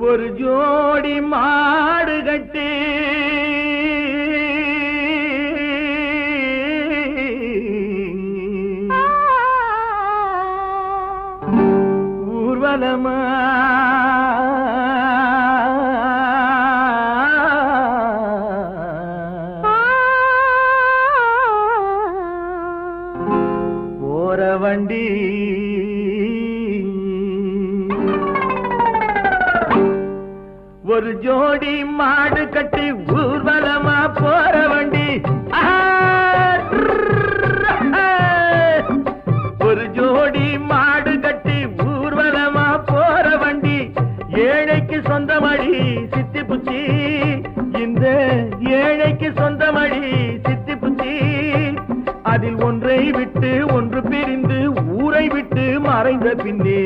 ஒரு ஜோடி மாடு கட்டி ஊர்வலமா போற வண்டி ஒரு ஜோடி மாடு கட்டி ஊர்வலமா போற வண்டி ஒரு ஜோடி மாடு கட்டி ஊர்வலமா போற வண்டி ஏழைக்கு சொந்தமடி சித்தி புத்தி இந்த ஏழைக்கு சொந்தமடி சித்தி புத்தி அதில் ஒன்றை விட்டு ஒன்று பிரிந்து ஊரை விட்டு மறைந்த பின்னே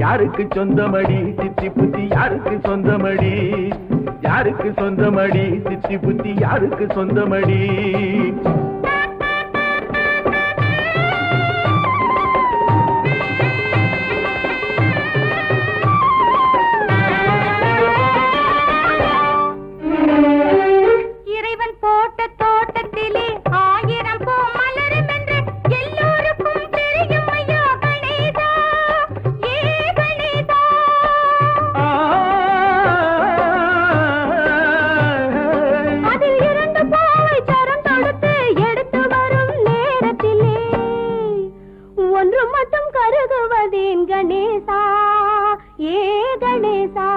யாருக்கு சொந்தமடி சித்தி புத்தி யாருக்கு சொந்தமடி யாருக்கு சொந்தமடி சித்தி புத்தி யாருக்கு சொந்தமடி இறைவன் போட்ட தோட்டத்திலே ஆயிரம் பூ மலரும் என்று எல்லோருக்கும் தெரியும் ஐயா கணேசா ஏ கணேசா அதில் இரண்டு பூவை சரம் தொடுத்து எடுத்து வரும் நேரத்திலே ஒன்று மட்டும் கருகுவதேன் கணேசா ஏ கணேசா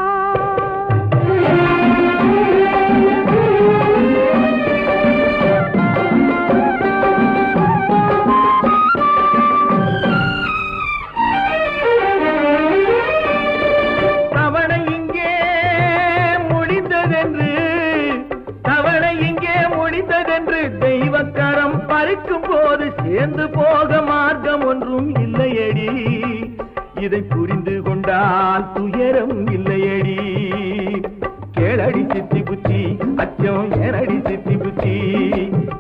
தெய்வக்கரம் பறிக்கும் போது சேர்ந்து போக மார்க்கம் ஒன்றும் இல்லையடி இதை புரிந்து கொண்டால் துயரம் இல்லையடி கேளடி சித்தி புத்தி அச்சம் ஏனடி சித்தி புத்தி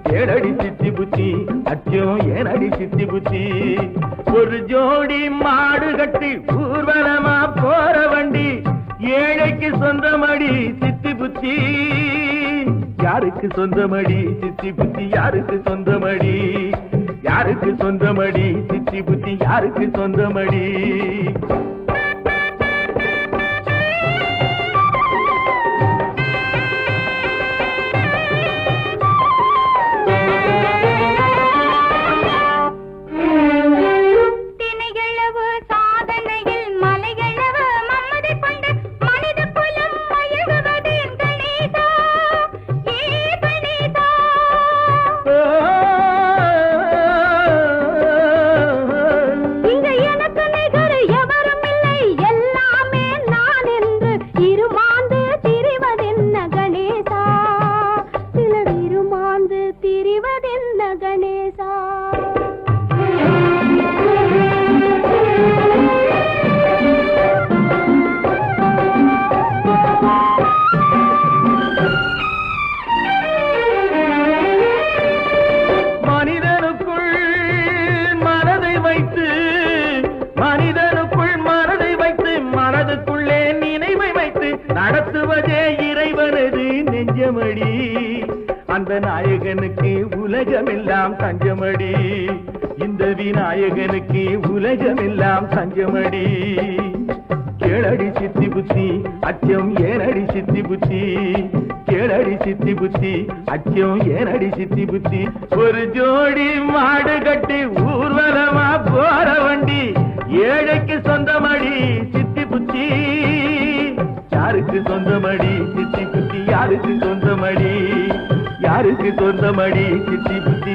கேளடி சித்தி புத்தி அச்சம் ஏனடி சித்தி புத்தி ஒரு ஜோடி மாடு கட்டி ஊர்வலமா போற வண்டி ஏழைக்கு சொந்தமடி சித்தி புத்தி யாருக்கு சொந்தமடி சித்தி புத்தி யாருக்கு சொந்தமடி யாருக்கு சொந்தமடி சித்தி புத்தி யாருக்கு சொந்தமடி நடத்துவதே இறைவனது நெஞ்சமடி அந்த நாயகனுக்கு உலகமெல்லாம் தஞ்சமடி இந்த விநாயகனுக்கு உலகமெல்லாம் தஞ்சமடி கேளடி சித்தி புத்தி அச்சம் ஏனடி சித்தி புத்தி கேளடி சித்தி புத்தி அச்சம் ஏனடி சித்தி புத்தி ஒரு ஜோடி மாடு கட்டி ஊர்வலமா போற வண்டி ஏழைக்கு சொந்தமடி சித்தி புத்தி யாருக்கு சொந்தமடி சித்தி புத்தி யாருக்கு சொந்தமடி யாருக்கு சொந்தமடி சித்தி புத்தி